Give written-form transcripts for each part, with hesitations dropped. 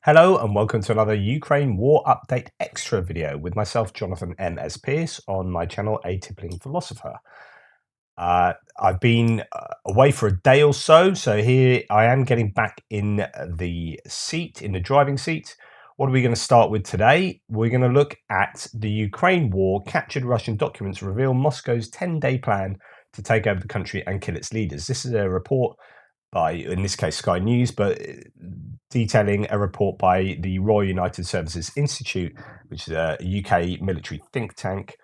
Hello and welcome to another Ukraine War Update Extra video with myself, Jonathan M.S. Pearce, on my channel, A Tippling Philosopher. I've been away for a day or so here I am getting back in the seat, in the driving seat. What are we going to start with today? We're going to look at the Ukraine war. Captured Russian documents reveal Moscow's 10-day plan to take over the country and kill its leaders. This is a report by, in this case, Sky News, but detailing a report by the Royal United Services Institute, which is a UK military think tank.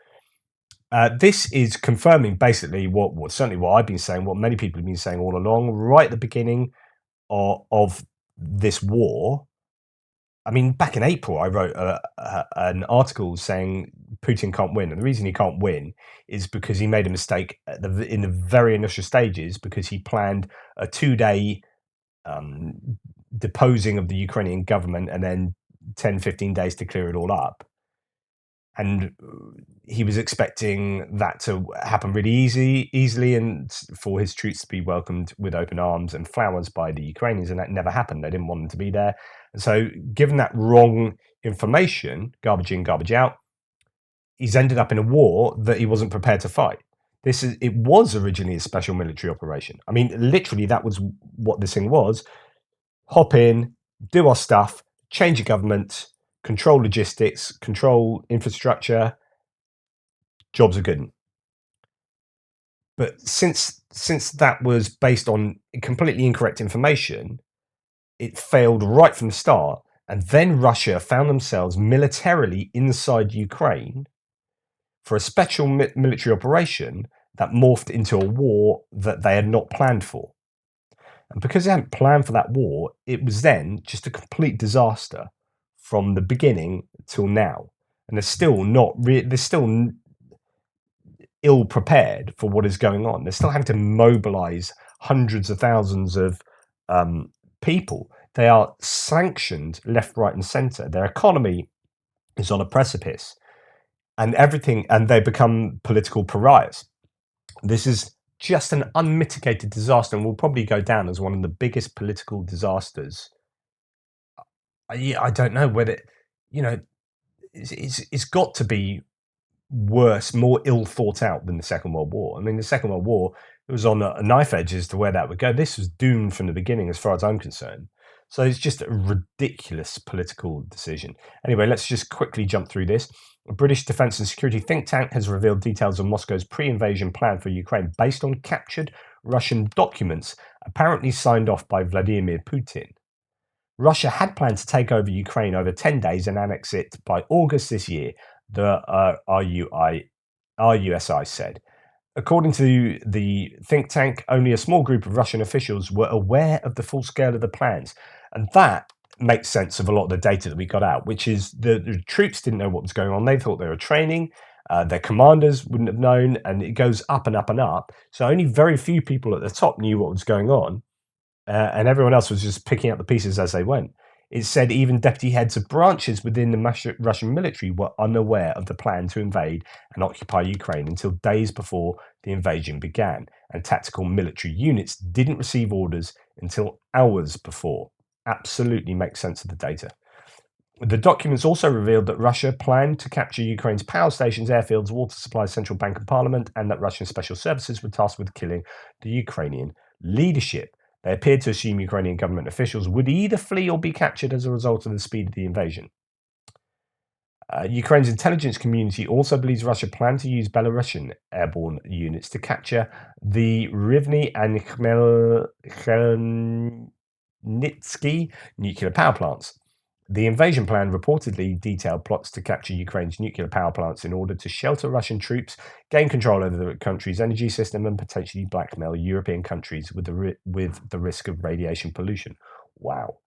This is confirming basically certainly what I've been saying, what many people have been saying all along, right at the beginning of this war. I mean, back in April, I wrote an article saying Putin can't win. And the reason he can't win is because he made a mistake in the very initial stages, because he planned a 2-day deposing of the Ukrainian government and then 10-15 days to clear it all up. And he was expecting that to happen really easily and for his troops to be welcomed with open arms and flowers by the Ukrainians, and that never happened. They didn't want them to be there. And so, given that wrong information, garbage in, garbage out, he's ended up in a war that he wasn't prepared to fight. It was originally a special military operation. I mean, literally, that was what this thing was. Hop in, do our stuff, change the government, control logistics, control infrastructure. Jobs are good. But since that was based on completely incorrect information, it failed right from the start. And then Russia found themselves militarily inside Ukraine for a special military operation that morphed into a war that they had not planned for. And because they hadn't planned for that war, it was then just a complete disaster from the beginning till now. And they're still ill prepared for what is going on. They're still having to mobilize hundreds of thousands of people. They are sanctioned left, right, and center. Their economy is on a precipice, and they become political pariahs. This is just an unmitigated disaster and will probably go down as one of the biggest political disasters. I don't know whether, it's got to be worse, more ill thought out than the Second World War. I mean, the Second World War, it was on a knife edge as to where that would go. This was doomed from the beginning, as far as I'm concerned. So it's just a ridiculous political decision. Anyway, let's just quickly jump through this. A British defense and security think tank has revealed details of Moscow's pre-invasion plan for Ukraine based on captured Russian documents, apparently signed off by Vladimir Putin. Russia had planned to take over Ukraine over 10 days and annex it by August this year, the RUSI said. According to the think tank, only a small group of Russian officials were aware of the full scale of the plans. And that makes sense of a lot of the data that we got out, which is the troops didn't know what was going on. They thought they were training. Their commanders wouldn't have known, and it goes up and up and up. So only very few people at the top knew what was going on, and everyone else was just picking up the pieces as they went. It said even deputy heads of branches within the Russian military were unaware of the plan to invade and occupy Ukraine until days before the invasion began, and tactical military units didn't receive orders until hours before. Absolutely makes sense of the data. The documents also revealed that Russia planned to capture Ukraine's power stations, airfields, water supplies, central bank and parliament, and that Russian special services were tasked with killing the Ukrainian leadership. They appeared to assume Ukrainian government officials would either flee or be captured as a result of the speed of the invasion. Ukraine's intelligence community also believes Russia planned to use Belarusian airborne units to capture the Rivne and Khmelnytsky nuclear power plants. The invasion plan reportedly detailed plots to capture Ukraine's nuclear power plants in order to shelter Russian troops, gain control over the country's energy system, and potentially blackmail European countries with the risk of radiation pollution. Wow.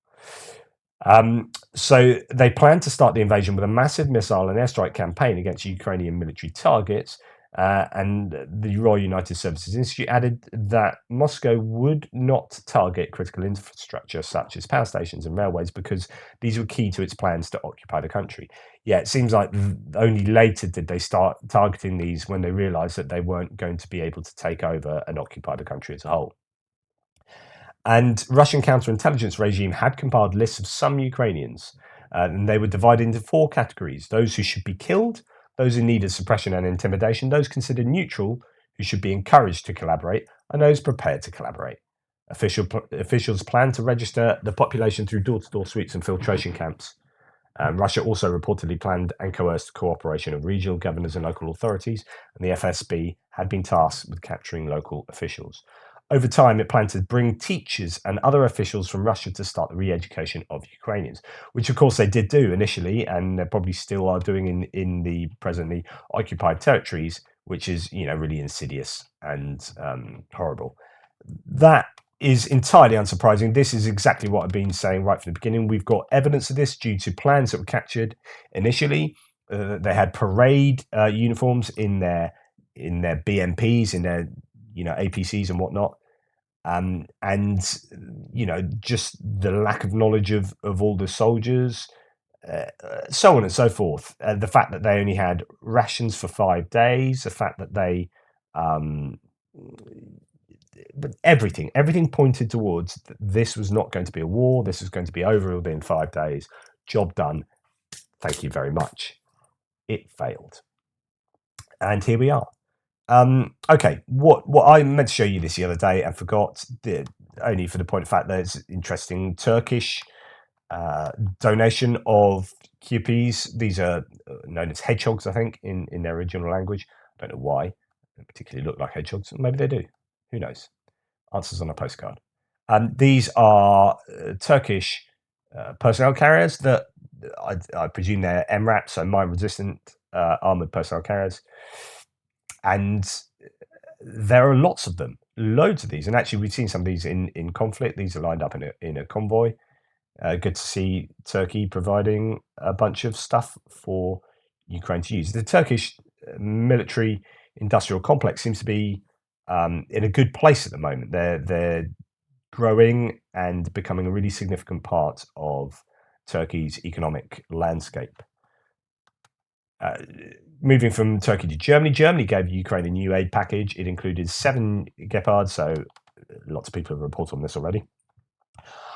So they plan to start the invasion with a massive missile and airstrike campaign against Ukrainian military targets. And the Royal United Services Institute added that Moscow would not target critical infrastructure such as power stations and railways because these were key to its plans to occupy the country. Yeah, it seems like only later did they start targeting these, when they realized that they weren't going to be able to take over and occupy the country as a whole. And Russian counterintelligence regime had compiled lists of some Ukrainians, and they were divided into 4 categories: those who should be killed, those who needed suppression and intimidation, those considered neutral, who should be encouraged to collaborate, and those prepared to collaborate. Officials plan to register the population through door-to-door sweeps and filtration camps. Russia also reportedly planned and coerced cooperation of regional governors and local authorities, and the FSB had been tasked with capturing local officials. Over time, it planned to bring teachers and other officials from Russia to start the re-education of Ukrainians, which of course they did do initially, and they probably still are doing in the presently occupied territories, which is, really insidious and horrible. That is entirely unsurprising. This is exactly what I've been saying right from the beginning. We've got evidence of this due to plans that were captured initially. They had parade uniforms in their BMPs, in their APCs and whatnot, and just the lack of knowledge of all the soldiers, so on and so forth. The fact that they only had rations for 5 days, the fact that they but everything pointed towards this was not going to be a war. This was going to be over within 5 days. Job done. Thank you very much. It failed, and here we are. Okay, what I meant to show you this the other day and forgot, only for the point of fact that it's interesting. Turkish donation of QPs. These are known as hedgehogs, I think, in their original language. I don't know why they particularly look like hedgehogs. Maybe they do. Who knows? Answers on a postcard. These are Turkish personnel carriers that I presume they're MRAP, so mine-resistant armored personnel carriers. And there are lots of them, loads of these. And actually, we've seen some of these in conflict. These are lined up in a convoy. Good to see Turkey providing a bunch of stuff for Ukraine to use. The Turkish military industrial complex seems to be in a good place at the moment. They're growing and becoming a really significant part of Turkey's economic landscape. Moving from Turkey to Germany, Germany gave Ukraine a new aid package. It included 7 Gepards, so lots of people have reported on this already.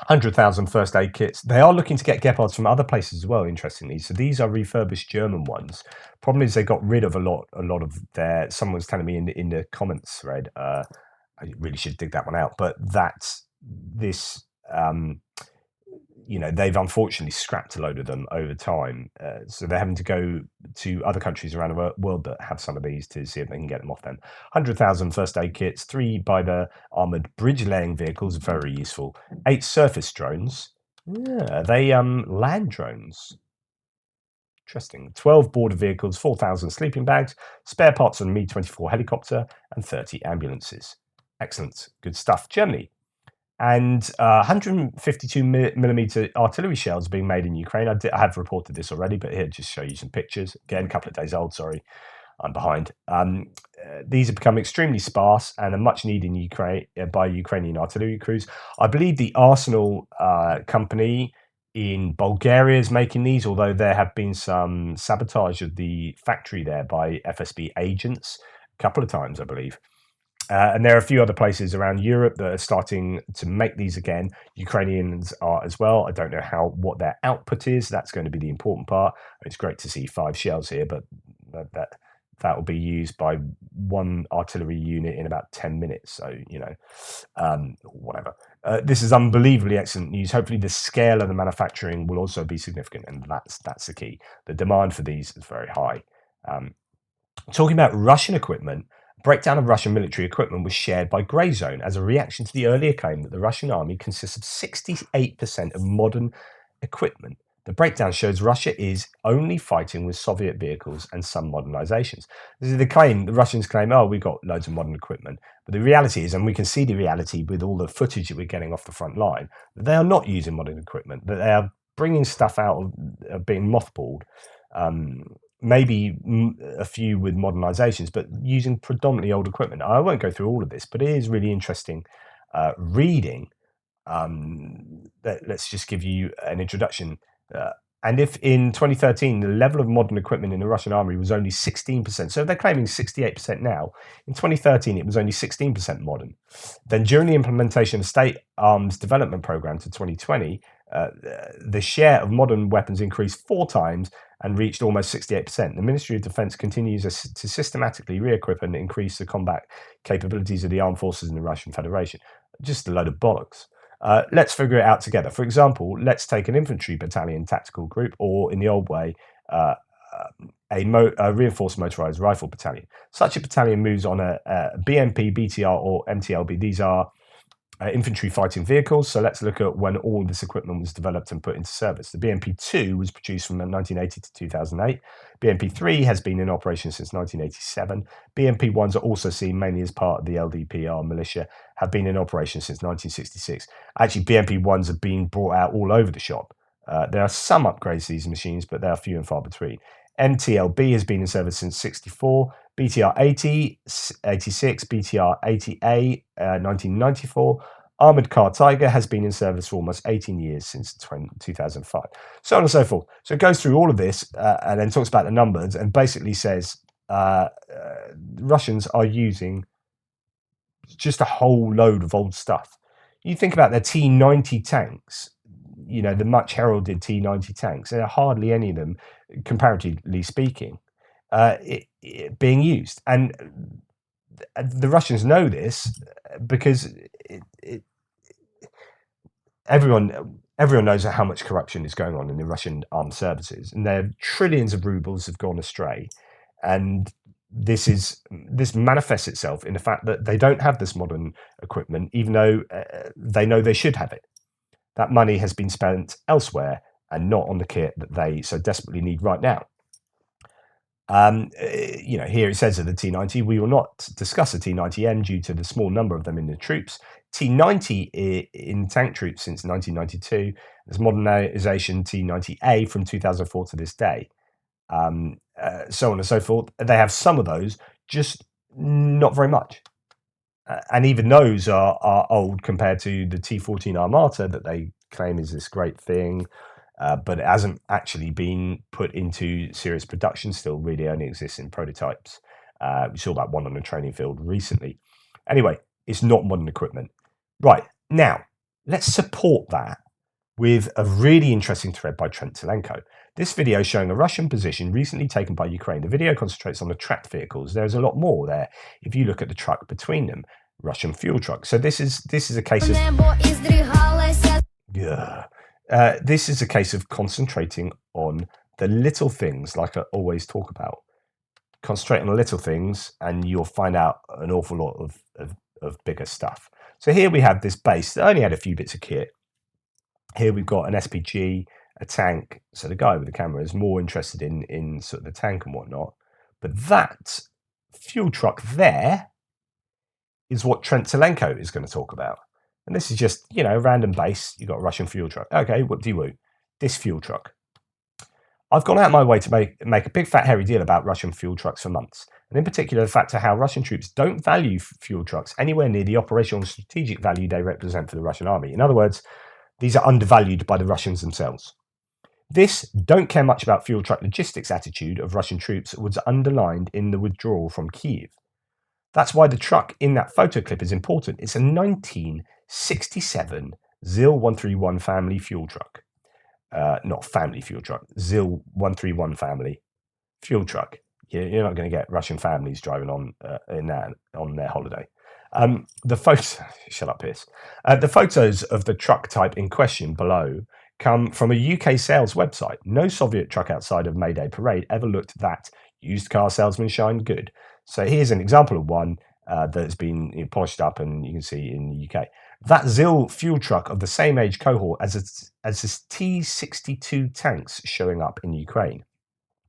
100,000 first aid kits. They are looking to get Gepards from other places as well, interestingly. So these are refurbished German ones. Problem is they got rid of a lot of their. Someone was telling me in the comments thread. I really should dig that one out. But that's this. They've unfortunately scrapped a load of them over time. So they're having to go to other countries around the world that have some of these to see if they can get them off them. 100,000 first aid kits, 3 by the armoured bridge-laying vehicles, very useful. 8 surface drones. Yeah, they land drones. Interesting. 12 border vehicles, 4,000 sleeping bags, spare parts on Mi-24 helicopter, and 30 ambulances. Excellent. Good stuff. Germany. And 152 millimeter artillery shells being made in Ukraine. I have reported this already, but here, just show you some pictures. Again, a couple of days old, sorry. I'm behind. These have become extremely sparse and are much needed in Ukraine by Ukrainian artillery crews. I believe the Arsenal company in Bulgaria is making these, although there have been some sabotage of the factory there by FSB agents a couple of times, I believe. And there are a few other places around Europe that are starting to make these again. Ukrainians are as well. I don't know what their output is. That's going to be the important part. It's great to see 5 shells here, but that will be used by 1 artillery unit in about 10 minutes. So, whatever. This is unbelievably excellent news. Hopefully the scale of the manufacturing will also be significant, and that's the key. The demand for these is very high. Talking about Russian equipment, breakdown of Russian military equipment was shared by Grey Zone as a reaction to the earlier claim that the Russian army consists of 68% of modern equipment. The breakdown shows Russia is only fighting with Soviet vehicles and some modernizations. This is the claim. The Russians claim, oh, we've got loads of modern equipment. But the reality is, and we can see the reality with all the footage that we're getting off the front line, that they are not using modern equipment, that they are bringing stuff out of being mothballed. Maybe a few with modernizations, but using predominantly old equipment. I won't go through all of this, but it is really interesting reading. Let's just give you an introduction. And if in 2013 the level of modern equipment in the Russian army was only 16%, so they're claiming 68% now, in 2013 it was only 16% modern. Then during the implementation of state arms development program to 2020, the share of modern weapons increased 4 times and reached almost 68%. The Ministry of Defense continues to systematically re-equip and increase the combat capabilities of the armed forces in the Russian Federation. Just a load of bollocks. Let's figure it out together. For example, let's take an infantry battalion tactical group, or in the old way, a reinforced motorized rifle battalion. Such a battalion moves on a BMP, BTR, or MTLB. These are infantry fighting vehicles. So let's look at when all this equipment was developed and put into service. The BMP-2 was produced from 1980 to 2008. BMP-3 has been in operation since 1987. BMP-1s are also seen mainly as part of the LDPR militia, have been in operation since 1966. Actually, BMP-1s have been brought out all over the shop. There are some upgrades to these machines, but they are few and far between. MTLB has been in service since 64, BTR 80, 86, BTR 80A, 1994. Armored Car Tiger has been in service for almost 18 years, since 2005. So on and so forth. So it goes through all of this and then talks about the numbers and basically says Russians are using just a whole load of old stuff. You think about their T-90 tanks, you know, the much heralded T-90 tanks. There are hardly any of them, comparatively speaking, being used. And the Russians know this because everyone knows how much corruption is going on in the Russian armed services, and their trillions of rubles have gone astray. And this manifests itself in the fact that they don't have this modern equipment, even though they know they should have it. That money has been spent elsewhere and not on the kit that they so desperately need right now. You know, here it says of the T-90, we will not discuss a T-90M due to the small number of them in the troops. T-90 in tank troops since 1992. There's modernization T-90A from 2004 to this day. So on and so forth. They have some of those, just not very much. And even those are old compared to the T-14 Armata that they claim is this great thing, but it hasn't actually been put into serious production, still really only exists in prototypes. We saw that one on the training field recently. Anyway, it's not modern equipment. Right, now, let's support that with a really interesting thread by Trent Zelenko. This video showing a Russian position recently taken by Ukraine. The video concentrates on the tracked vehicles. There's a lot more there if you look at the truck between them, Russian fuel trucks. So this is a case of this is a case of concentrating on the little things, like I always talk about. Concentrate on the little things, and you'll find out an awful lot of bigger stuff. So here we have this base that only had a few bits of kit. Here we've got an SPG, a tank. So the guy with the camera is more interested in sort of the tank and whatnot. But that fuel truck there is what Trent Zelenko is going to talk about. And this is just, you know, random base. You've got a Russian fuel truck. Okay, whoop-de-woo. This fuel truck. I've gone out of my way to make a big fat hairy deal about Russian fuel trucks for months. And in particular, the fact of how Russian troops don't value fuel trucks anywhere near the operational and strategic value they represent for the Russian army. In other words, these are undervalued by the Russians themselves. This don't care much about fuel truck logistics attitude of Russian troops was underlined in the withdrawal from Kyiv. That's why the truck in that photo clip is important. It's a 1967 ZIL 131 family fuel truck. Not family fuel truck, ZIL 131 family fuel truck. You're not going to get Russian families driving on their holiday. Shut up, Pierce. The photos of the truck type in question below come from a UK sales website. No Soviet truck outside of Mayday Parade ever looked that used car salesman shine good. So here's an example of one that's been polished up, and you can see in the UK. That ZIL fuel truck of the same age cohort as this T-62 tanks showing up in Ukraine.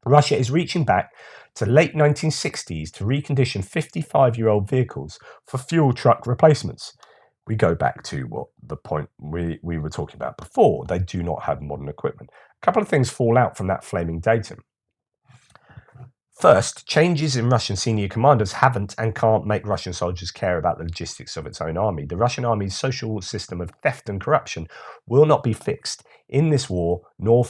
Russia is reaching back to late 1960s to recondition 55-year-old vehicles for fuel truck replacements. We go back to what the point we were talking about before. They do not have modern equipment. A couple of things fall out from that flaming datum. First, changes in Russian senior commanders haven't and can't make Russian soldiers care about the logistics of its own army. The Russian army's social system of theft and corruption will not be fixed in this war, nor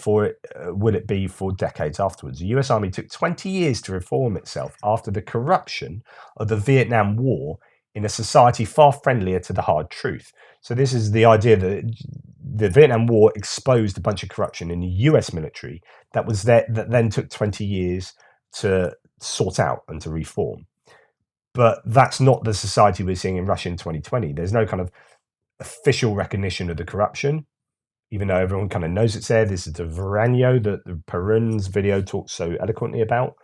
will it be for decades afterwards. The US Army took 20 years to reform itself after the corruption of the Vietnam War in a society far friendlier to the hard truth. So this is the idea that the Vietnam War exposed a bunch of corruption in the US military that then took 20 years to sort out and to reform. But that's not the society we're seeing in Russia in 2020. There's no kind of official recognition of the corruption, even though everyone kind of knows it's there. This is the Varanyo that the Perun's video talks so eloquently about.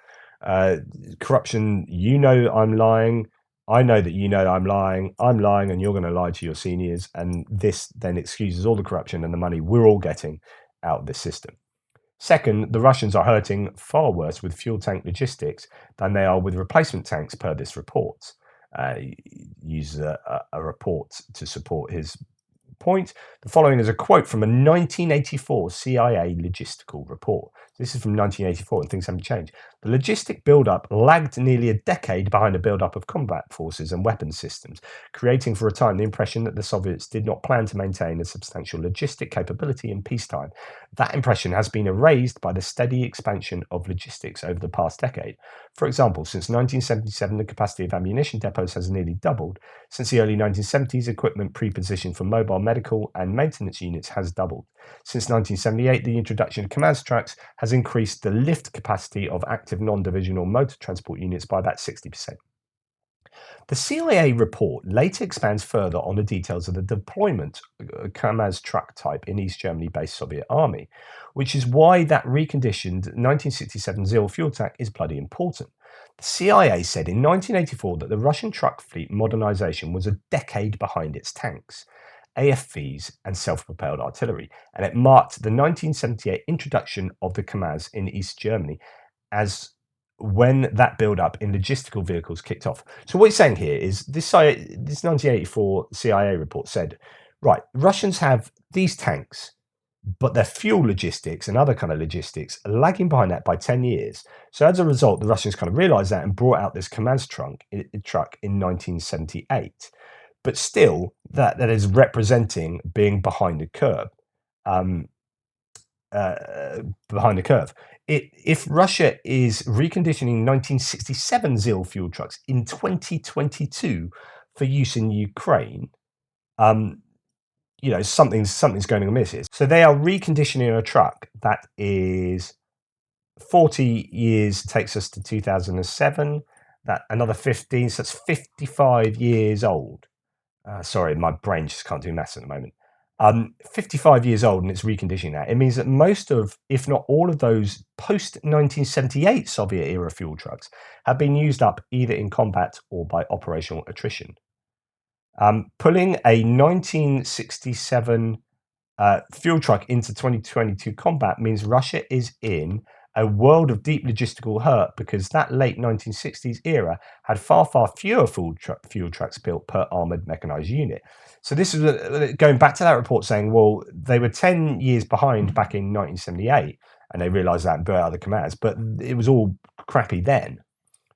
Corruption, you know I'm lying. I know that you know I'm lying, and you're going to lie to your seniors. And this then excuses all the corruption and the money we're all getting out of this system. Second, the Russians are hurting far worse with fuel tank logistics than they are with replacement tanks, per this report. Uses a report to support his point. The following is a quote from a 1984 CIA logistical report. This is from 1984 and things haven't changed. The logistic build-up lagged nearly a decade behind the build-up of combat forces and weapons systems, creating for a time the impression that the Soviets did not plan to maintain a substantial logistic capability in peacetime. That impression has been erased by the steady expansion of logistics over the past decade. For example, since 1977, the capacity of ammunition depots has nearly doubled. Since the early 1970s, equipment pre-positioned for mobile medical and maintenance units has doubled. Since 1978, the introduction of Kamaz trucks has increased the lift capacity of active non-divisional motor transport units by about 60%. The CIA report later expands further on the details of the deployment of Kamaz truck type in East Germany-based Soviet army, which is why that reconditioned 1967 ZIL fuel tank is bloody important. The CIA said in 1984 that the Russian truck fleet modernization was a decade behind its tanks, AFVs, and self-propelled artillery, and it marked the 1978 introduction of the Kamaz in East Germany as when that build-up in logistical vehicles kicked off. So what he's saying here is this 1984 CIA report said, right, Russians have these tanks, but their fuel logistics and other kind of logistics are lagging behind that by 10 years. So as a result, the Russians kind of realized that and brought out this Kamaz truck in 1978. But still, that is representing being behind the curve. If Russia is reconditioning 1967 ZIL fuel trucks in 2022 for use in Ukraine, something's going amiss here. So they are reconditioning a truck that is 40 years, takes us to 2007. That another 15, so that's 55 years old. Sorry, my brain just can't do maths at the moment. 55 years old and it's reconditioning that. It means that most of, if not all of those post-1978 Soviet-era fuel trucks have been used up either in combat or by operational attrition. Pulling a 1967 fuel truck into 2022 combat means Russia is in a world of deep logistical hurt because that late 1960s era had far fewer fuel trucks built per armoured mechanised unit. So this is going back to that report saying, well, they were 10 years behind back in 1978 and they realised that and built out the Kamaz, but it was all crappy then.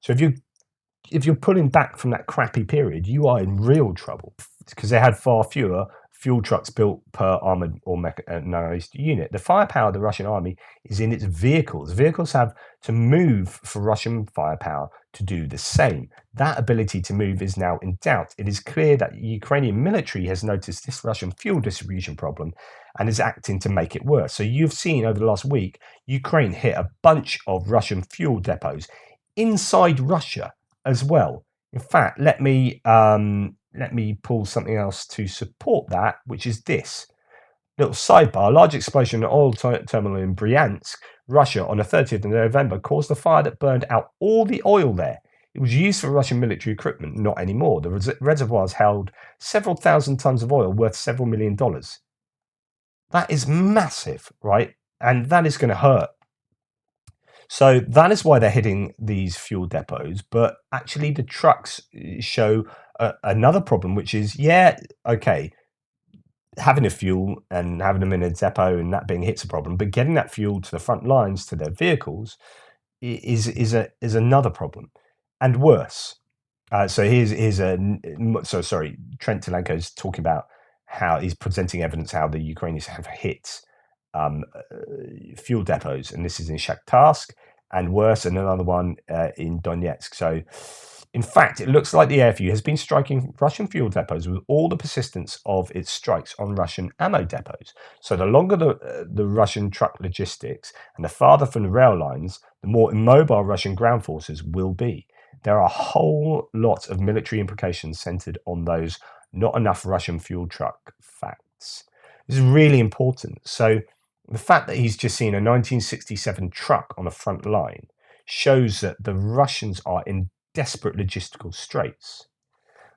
So if you're pulling back from that crappy period, you are in real trouble because they had far fewer fuel trucks built per armoured or mechanised unit. The firepower of the Russian army is in its vehicles. Vehicles have to move for Russian firepower to do the same. That ability to move is now in doubt. It is clear that the Ukrainian military has noticed this Russian fuel distribution problem and is acting to make it worse. So you've seen over the last week, Ukraine hit a bunch of Russian fuel depots inside Russia as well. In fact, let me pull something else to support that, which is this. Little sidebar, a large explosion in an oil terminal in Bryansk, Russia on the 30th of November caused a fire that burned out all the oil there. It was used for Russian military equipment, not anymore. The reservoirs held several thousand tons of oil worth several $1 million. That is massive, right? And that is going to hurt. So that is why they're hitting these fuel depots. But actually, the trucks show another problem, which is, having a fuel and having them in a depot and that being hit's a problem, but getting that fuel to the front lines, to their vehicles, is another problem, and worse. Sorry. Trent Tilenko is talking about how he's presenting evidence how the Ukrainians have hit fuel depots, and this is in Shakhtarsk, and worse, and another one in Donetsk. So, in fact, it looks like the airfield has been striking Russian fuel depots with all the persistence of its strikes on Russian ammo depots. So, the longer the Russian truck logistics and the farther from the rail lines, the more immobile Russian ground forces will be. There are a whole lot of military implications centered on those not enough Russian fuel truck facts. This is really important. So, the fact that he's just seen a 1967 truck on a front line shows that the Russians are in desperate logistical straits.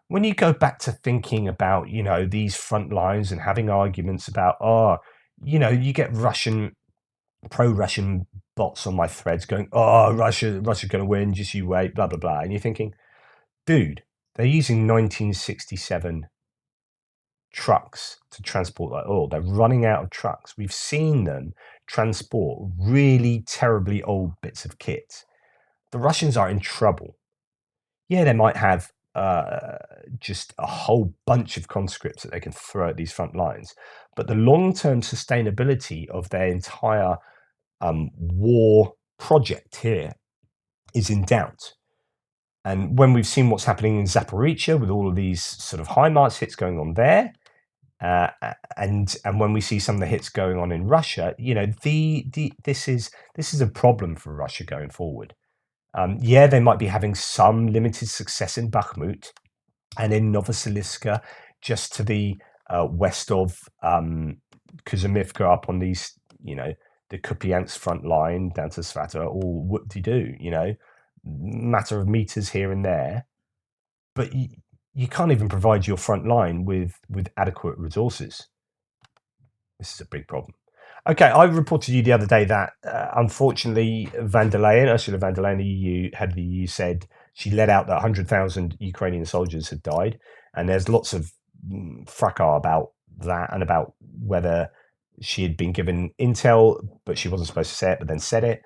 When you go back to thinking about, these front lines and having arguments about, you get pro-Russian bots on my threads going, Russia's going to win, just you wait, blah, blah, blah. And you're thinking, dude, they're using 1967 trucks to transport that oil. They're running out of trucks. We've seen them transport really terribly old bits of kit. The Russians are in trouble. Yeah, they might have just a whole bunch of conscripts that they can throw at these front lines, but the long-term sustainability of their entire war project here is in doubt. And when we've seen what's happening in Zaporizhia with all of these sort of HIMARS hits going on there, and when we see some of the hits going on in Russia, this is a problem for Russia going forward. They might be having some limited success in Bakhmut and in Novosibirsk, just to the west of Kuzymivka, up on these, the Kupiansk front line down to Svata, all whoop-de-doo, matter of meters here and there. But you can't even provide your front line with adequate resources. This is a big problem. Okay, I reported to you the other day that unfortunately Ursula von der Leyen, the EU head of the EU, said she let out that 100,000 Ukrainian soldiers had died, and there's lots of fracas about that and about whether she had been given intel, but she wasn't supposed to say it, but then said it,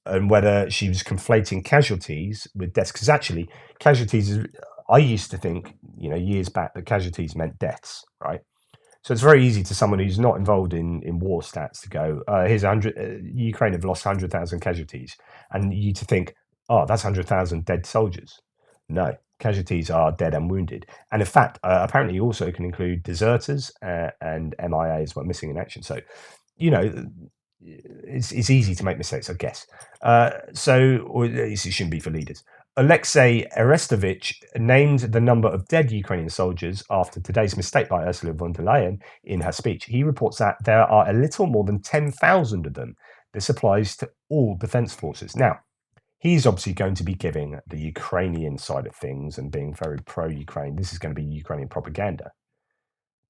and whether she was conflating casualties with deaths. Because actually, casualties I used to think, years back, that casualties meant deaths, right? So it's very easy to someone who's not involved in war stats to go, here's 100, Ukraine have lost 100,000 casualties. And you to think, that's 100,000 dead soldiers. No, casualties are dead and wounded. And in fact, apparently also can include deserters and MIAs, missing in action. So, it's easy to make mistakes, I guess. Or at least it shouldn't be for leaders. Alexei Arestovich named the number of dead Ukrainian soldiers after today's mistake by Ursula von der Leyen in her speech. He reports that there are a little more than 10,000 of them. This applies to all defense forces. Now, he's obviously going to be giving the Ukrainian side of things and being very pro-Ukraine. This is going to be Ukrainian propaganda.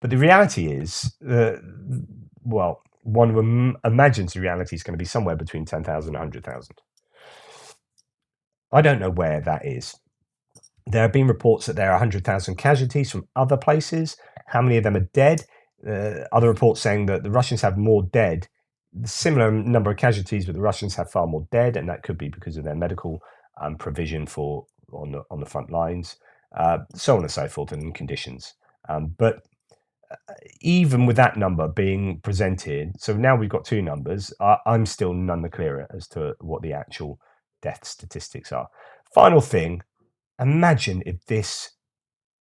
But the reality is, one imagines the reality is going to be somewhere between 10,000 and 100,000. I don't know where that is. There have been reports that there are 100,000 casualties from other places. How many of them are dead? Other reports saying that the Russians have more dead, similar number of casualties, but the Russians have far more dead, and that could be because of their medical provision on the front lines, so on and so forth, and conditions. But even with that number being presented, so now we've got two numbers, I'm still none the clearer as to what the actual death statistics are. Final thing, imagine if this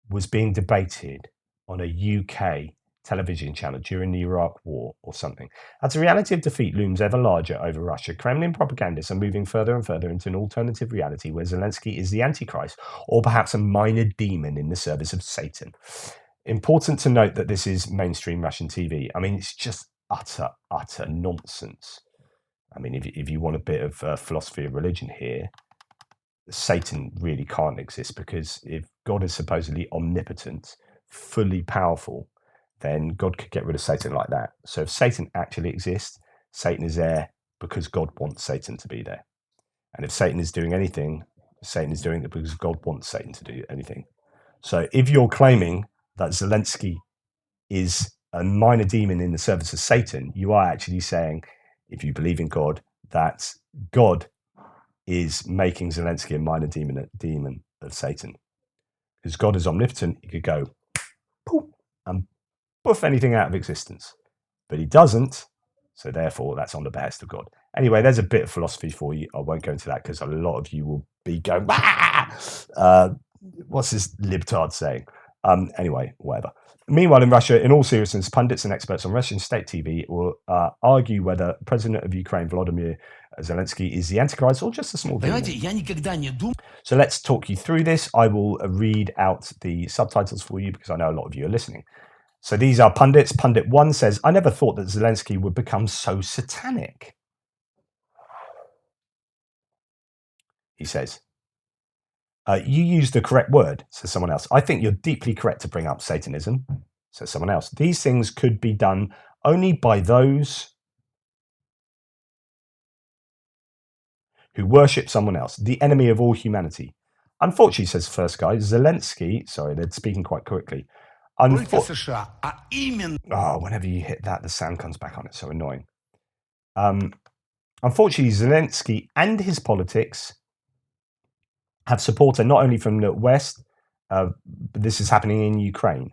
was being debated on a UK television channel during the Iraq War or something. As the reality of defeat looms ever larger over Russia, Kremlin propagandists are moving further and further into an alternative reality where Zelenskyy is the Antichrist, or perhaps a minor demon in the service of Satan. Important to note that this is mainstream Russian TV. I mean, it's just utter nonsense. I mean, if you want a bit of philosophy of religion here, Satan really can't exist, because if God is supposedly omnipotent, fully powerful, then God could get rid of Satan like that. So if Satan actually exists, Satan is there because God wants Satan to be there. And if Satan is doing anything, Satan is doing it because God wants Satan to do anything. So if you're claiming that Zelenskyy is a minor demon in the service of Satan, you are actually saying, if you believe in God, that God is making Zelenskyy a minor demon of Satan. Because God is omnipotent, he could go poof and poof anything out of existence. But he doesn't, so therefore that's on the behest of God. Anyway, there's a bit of philosophy for you. I won't go into that because a lot of you will be going, what's this libtard saying? Anyway, whatever. Meanwhile, in Russia, in all seriousness, pundits and experts on Russian state TV will argue whether President of Ukraine, Volodymyr Zelenskyy, is the Antichrist or just a small demon. So let's talk you through this. I will read out the subtitles for you because I know a lot of you are listening. So these are pundits. Pundit 1 says, I never thought that Zelenskyy would become so satanic. He says, you used the correct word, says someone else. I think you're deeply correct to bring up Satanism, says someone else. These things could be done only by those who worship someone else, the enemy of all humanity. Unfortunately, says the first guy, Zelenskyy, sorry, they're speaking quite quickly. Whenever you hit that, the sound comes back on. It's so annoying. Unfortunately, Zelenskyy and his politics have support not only from the West, but this is happening in Ukraine,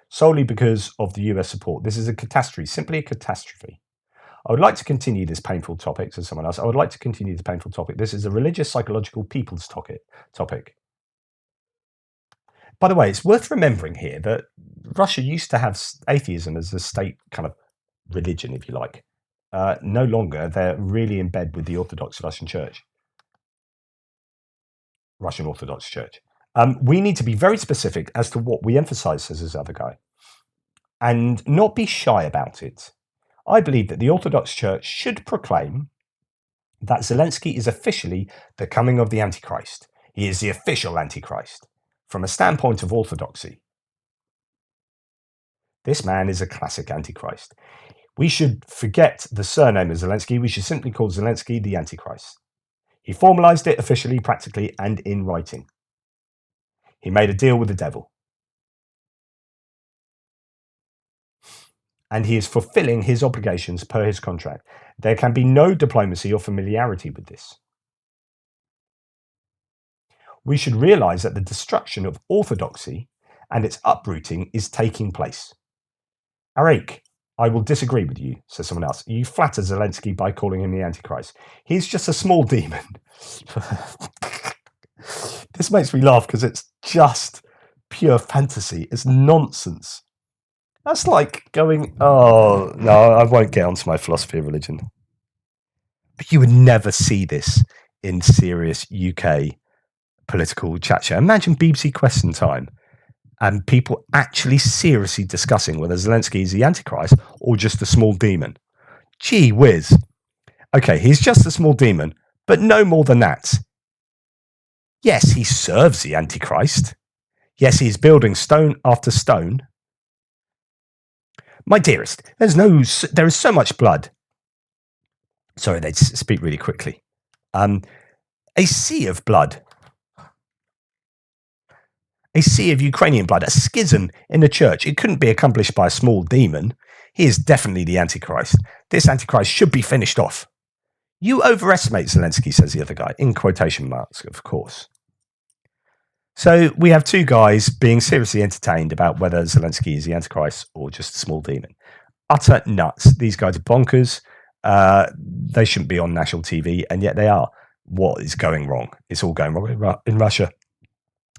solely because of the US support. This is a catastrophe, simply a catastrophe. I would like to continue this painful topic, says someone else. I would like to continue this painful topic. This is a religious, psychological, people's topic. By the way, it's worth remembering here that Russia used to have atheism as a state kind of religion, if you like. No longer. They're really in bed with the Orthodox Russian Church. Russian Orthodox Church. We need to be very specific as to what we emphasize, says this other guy, and not be shy about it. I believe that the Orthodox Church should proclaim that Zelenskyy is officially the coming of the Antichrist. He is the official Antichrist. From a standpoint of orthodoxy, this man is a classic Antichrist. We should forget the surname of Zelenskyy. We should simply call Zelenskyy the Antichrist. He formalized it officially, practically, and in writing. He made a deal with the devil. And he is fulfilling his obligations per his contract. There can be no diplomacy or familiarity with this. We should realize that the destruction of orthodoxy and its uprooting is taking place. Arik, I will disagree with you, says someone else. You flatter Zelenskyy by calling him the Antichrist. He's just a small demon. This makes me laugh because it's just pure fantasy. It's nonsense. That's like going, oh, no, I won't get onto my philosophy of religion. But you would never see this in serious UK political chat show. Imagine BBC Question Time and people actually seriously discussing whether Zelenskyy is the Antichrist or just a small demon. Gee whiz. Okay, he's just a small demon, but no more than that. Yes, he serves the Antichrist. Yes, he's building stone after stone. My dearest, there is so much blood. Sorry, they speak really quickly. A sea of blood. A sea of Ukrainian blood, a schism in the church. It couldn't be accomplished by a small demon. He is definitely the Antichrist. This Antichrist should be finished off. You overestimate Zelenskyy, says the other guy, in quotation marks, of course. So we have two guys being seriously entertained about whether Zelenskyy is the Antichrist or just a small demon. Utter nuts. These guys are bonkers. They shouldn't be on national TV, and yet they are. What is going wrong? It's all going wrong in Russia.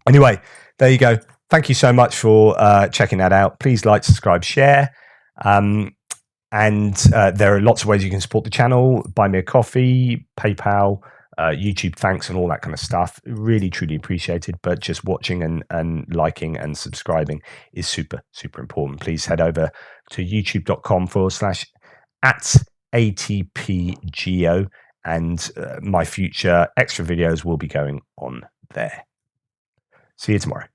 Anyway, there you go. Thank you so much for checking that out. Please like, subscribe, share. And there are lots of ways you can support the channel. Buy me a coffee, PayPal, YouTube thanks and all that kind of stuff. Really, truly appreciated. But just watching and liking and subscribing is super, super important. Please head over to youtube.com/@ATPGO and my future extra videos will be going on there. See you tomorrow.